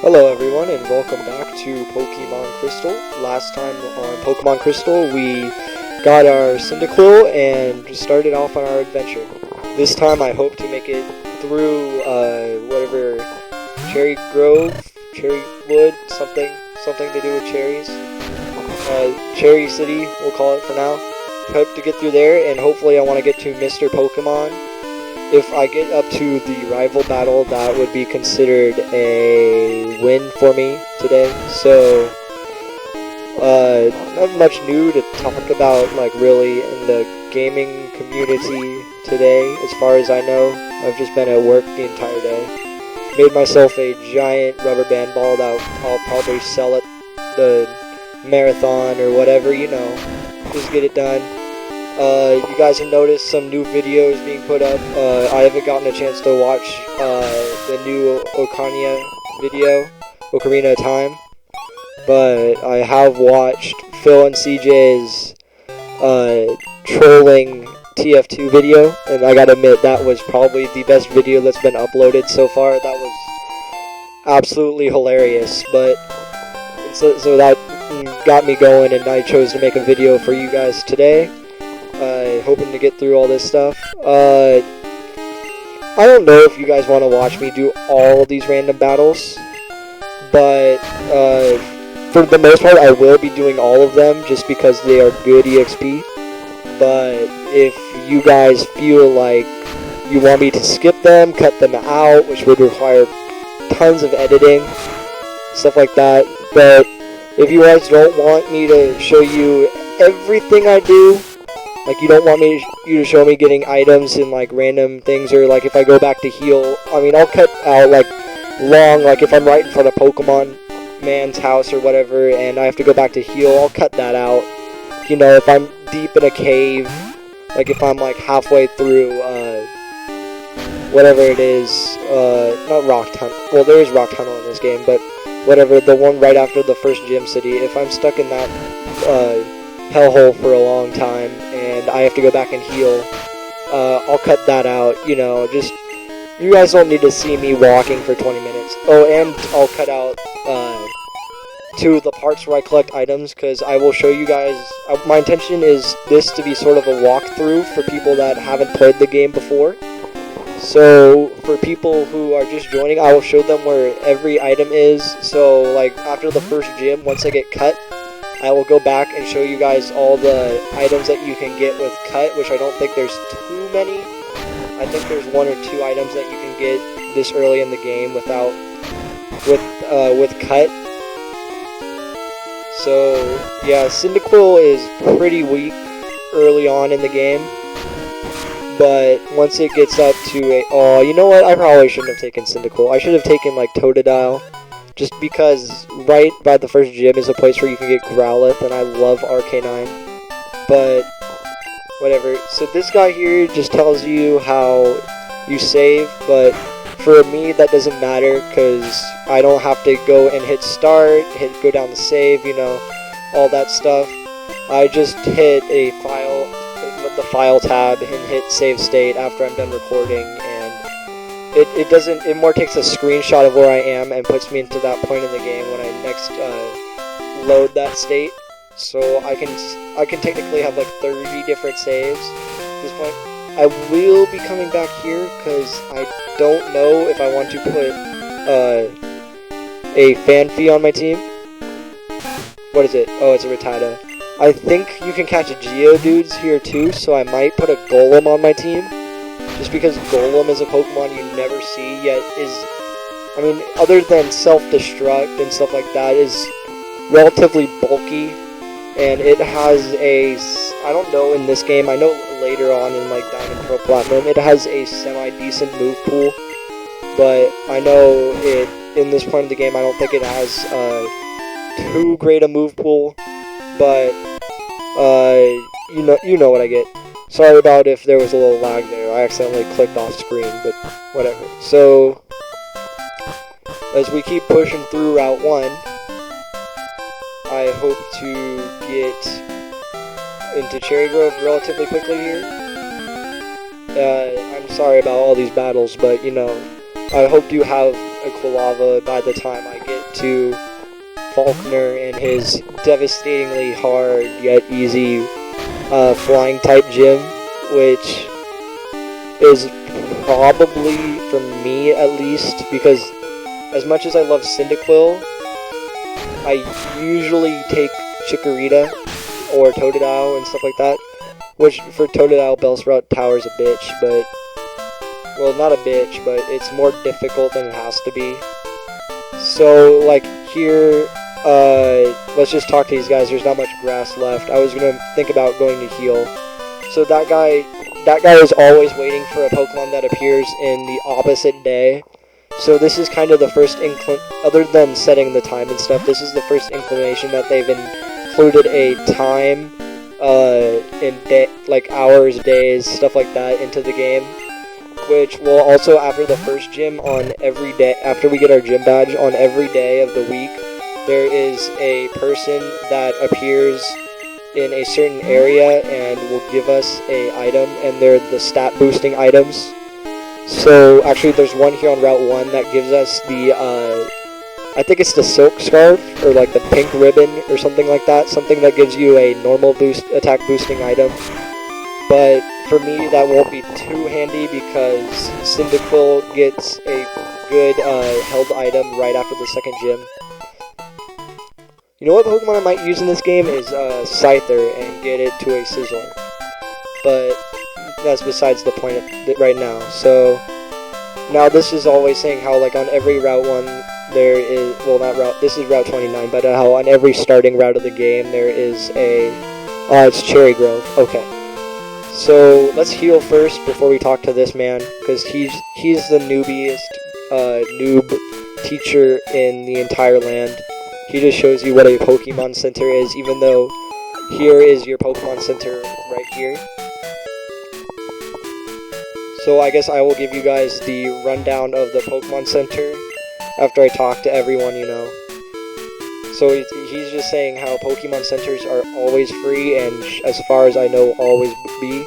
Hello everyone and welcome back to Pokemon Crystal. Last time on Pokemon Crystal we got our Cyndaquil and started off on our adventure. This time I hope to make it through whatever Cherry Grove, Cherry Wood, something to do with cherries. Cherry City we'll call it for now. Hope to get through there, and hopefully I want to get to Mr. Pokemon. If I get up to the rival battle, that would be considered a win for me today. So, not much new to talk about, like, really, in the gaming community today, as far as I know. I've just been at work the entire day. Made myself a giant rubber band ball that I'll probably sell at the marathon or whatever, you know. Just get it done. You guys have noticed some new videos being put up. I haven't gotten a chance to watch the new Ocarina of Time, but I have watched Phil and CJ's trolling TF2 video, and I gotta admit that was probably the best video that's been uploaded so far. That was absolutely hilarious, but so that got me going, and I chose to make a video for you guys today. Hoping to get through all this stuff. I don't know if you guys want to watch me do all of these random battles, but for the most part I will be doing all of them just because they are good EXP. But if you guys feel like you want me to skip them, cut them out, which would require tons of editing, stuff like that. But if you guys don't want me to show you everything I do, like, you don't want you to show me getting items and, like, random things, or, like, if I go back to heal, I mean, I'll cut out, like, like, if I'm right in front of Pokemon Man's house or whatever, and I have to go back to heal, I'll cut that out. You know, if I'm deep in a cave, like, if I'm, like, halfway through, whatever it is, not Rock Tunnel, well, there is Rock Tunnel in this game, but whatever, the one right after the first Gym City, if I'm stuck in that, hellhole for a long time and I have to go back and heal, I'll cut that out, you know. Just, you guys don't need to see me walking for 20 minutes. Oh, and I'll cut out to the parts where I collect items, because I will show you guys, my intention is this to be sort of a walkthrough for people that haven't played the game before. So for people who are just joining, I will show them where every item is. So, like, after the first gym, once I get cut, I will go back and show you guys all the items that you can get with cut, which I don't think there's too many. I think there's 1 or 2 items that you can get this early in the game with cut. So yeah, Cyndaquil is pretty weak early on in the game, but once it gets up to a, oh, you know what? I probably shouldn't have taken Cyndaquil. I should have taken, like, Totodile. Just because right by the first gym is a place where you can get Growlithe, and I love Arcanine. But, whatever. So this guy here just tells you how you save, but for me that doesn't matter, because I don't have to go and hit start, go down the save, you know, all that stuff. I just hit the file tab, and hit save state after I'm done recording, and it more takes a screenshot of where I am and puts me into that point in the game when I next load that state. So I can technically have like 30 different saves at this point. I will be coming back here because I don't know if I want to put a Fanfy on my team. What is it? Oh, it's a Rattata. I think you can catch Geodudes here too, so I might put a Golem on my team. Just because Golem is a Pokemon you never see yet I mean, other than self-destruct and stuff like that, is relatively bulky, and it has a, I don't know in this game, I know later on in, like, Diamond, Pearl, Platinum, it has a semi-decent move pool, but I know in this point of the game, I don't think it has too great a move pool, but you know what I get. Sorry about if there was a little lag there. I accidentally clicked off screen, but whatever. So, as we keep pushing through Route 1, I hope to get into Cherry Grove relatively quickly here. I'm sorry about all these battles, but, you know, I hope you have Quilava by the time I get to Faulkner and his devastatingly hard yet easy flying type gym, which is probably, for me at least, because as much as I love Cyndaquil, I usually take Chikorita or Totodile and stuff like that, which for Totodile, Bellsprout Tower's a bitch, but, well, not a bitch, but it's more difficult than it has to be. So, like, here, let's just talk to these guys. There's not much grass left. I was gonna think about going to heal. So that guy is always waiting for a Pokemon that appears in the opposite day. So this is kind of the first other than setting the time and stuff, this is the first inclination that they've included a time, like hours, days, stuff like that into the game. Which will also, after the first gym, on every day, after we get our gym badge, on every day of the week, there is a person that appears in a certain area and will give us a item, and they're the stat boosting items. So actually there's one here on Route 1 that gives us the, I think it's the Silk Scarf, or like the Pink Ribbon, or something like that, something that gives you a normal attack boosting item. But for me, that won't be too handy because Cyndaquil gets a good held item right after the second gym. You know what Pokemon I might use in this game is Scyther and get it to a Scizor. But that's besides the point right now. So now this is always saying how, like, on every Route 1 there is, well, not Route, this is Route 29, but how on every starting route of the game there is a, it's Cherry Grove. Okay. So let's heal first before we talk to this man, because he's the noobiest noob teacher in the entire land. He just shows you what a Pokemon Center is, even though here is your Pokemon Center right here. So I guess I will give you guys the rundown of the Pokemon Center after I talk to everyone, you know. So he's just saying how Pokemon Centers are always free, and as far as I know, always be.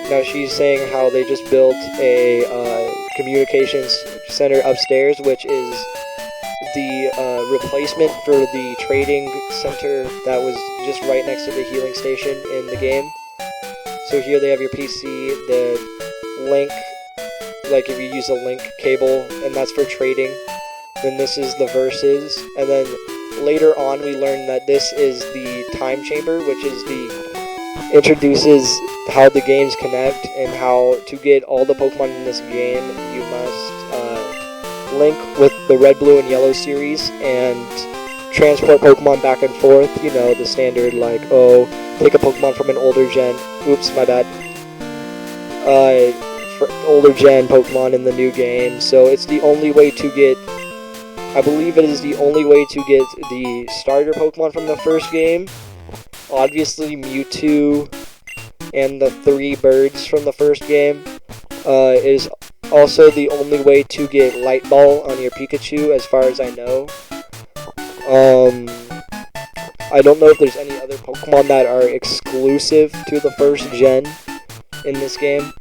Now she's saying how they just built a communications center upstairs, which is the replacement for the trading center that was just right next to the healing station in the game. So here they have your PC, the link, like if you use a link cable, and that's for trading. Then this is the verses, and then later on we learn that this is the time chamber, which is introduces how the games connect and how to get all the Pokemon in this game you must link with the Red, Blue, and Yellow series and transport Pokemon back and forth, you know, the standard, like, oh, take a Pokemon from an older gen, oops, my bad, for older gen Pokemon in the new game. So it's the only way to get, I believe it is the only way to get the starter Pokemon from the first game. Obviously Mewtwo and the 3 birds from the first game is also the only way to get Light Ball on your Pikachu, as far as I know. I don't know if there's any other Pokemon that are exclusive to the first gen in this game.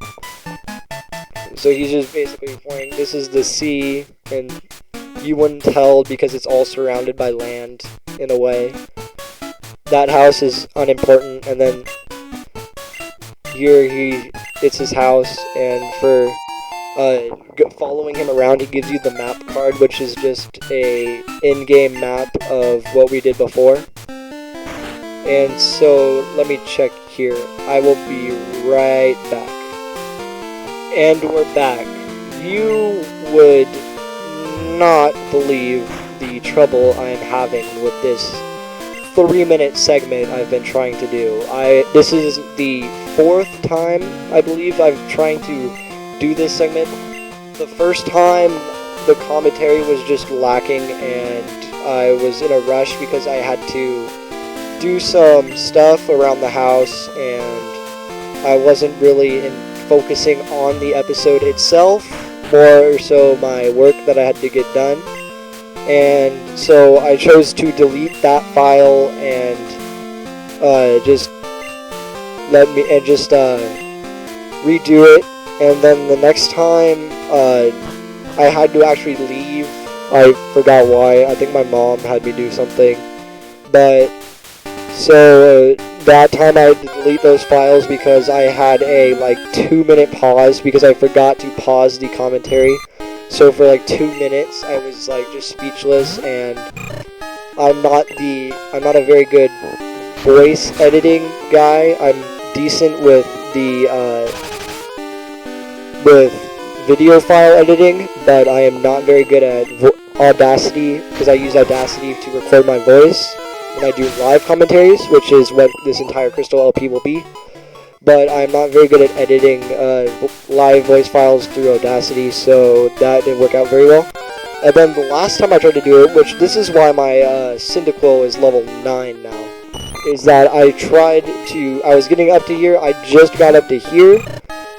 So he's just basically pointing, this is the sea, and you wouldn't tell because it's all surrounded by land, in a way. That house is unimportant, and then here it's his house, and for following him around, he gives you the map card, which is just a in-game map of what we did before. And so, let me check here. I will be right back. And we're back. You would not believe the trouble I am having with this 3-minute segment I've been trying to do. This is the 4th time, I believe, I'm trying to do this segment. The first time, the commentary was just lacking, and I was in a rush because I had to do some stuff around the house, and I wasn't really focusing on the episode itself, more so my work that I had to get done. And so I chose to delete that file and just redo it. And then the next time I had to actually leave. I forgot why. I think my mom had me do something. But, so, that time I had to delete those files because I had a, 2-minute pause because I forgot to pause the commentary. So for 2 minutes, I was just speechless, and I'm not a very good voice editing guy. I'm decent with with video file editing, but I am not very good at Audacity, because I use Audacity to record my voice when I do live commentaries, which is what this entire Crystal LP will be. But I'm not very good at editing live voice files through Audacity, so that didn't work out very well. And then the last time I tried to do it, which this is why my Cyndaquil is level 9 now, is that I was getting up to here, I just got up to here,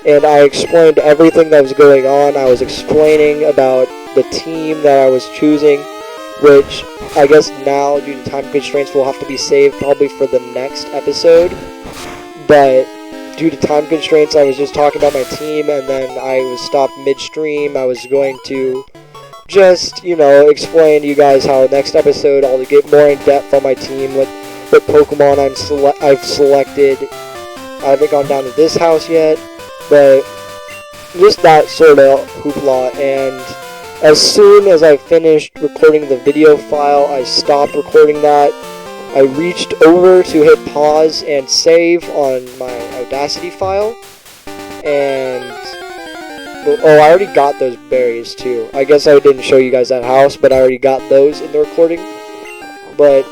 and I explained everything that was going on. I was explaining about the team that I was choosing, which I guess now, due to time constraints, will have to be saved probably for the next episode. But due to time constraints, I was just talking about my team, and then I was stopped midstream. I was going to just, explain to you guys how next episode I'll get more in depth on my team, what Pokemon I've selected. I haven't gone down to this house yet, but just that sort of hoopla. And as soon as I finished recording the video file, I stopped recording that. I reached over to hit pause and save on my Audacity file, and I already got those berries too. I guess I didn't show you guys that house, but I already got those in the recording. But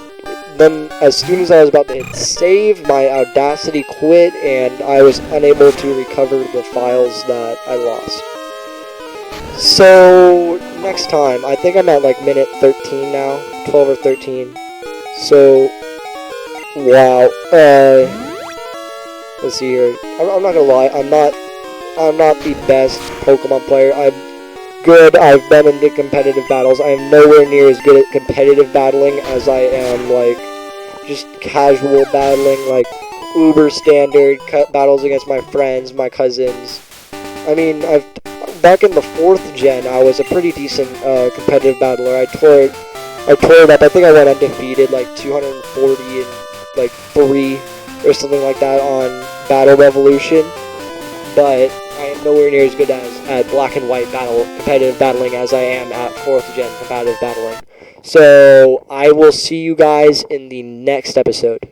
then as soon as I was about to hit save, my Audacity quit, and I was unable to recover the files that I lost. So next time, I think I'm at minute 13 now, 12 or 13. So, wow, let's see here. I'm not gonna lie, I'm not the best Pokemon player. I'm good. I've been in the competitive battles. I am nowhere near as good at competitive battling as I am, just casual battling, uber standard battles against my friends, my cousins. I mean, back in the 4th gen, I was a pretty decent competitive battler. I tore it up. I think I went undefeated, 240 and 3 or something like that on Battle Revolution. But I am nowhere near as good at black and white competitive battling as I am at 4th gen competitive battling. So I will see you guys in the next episode.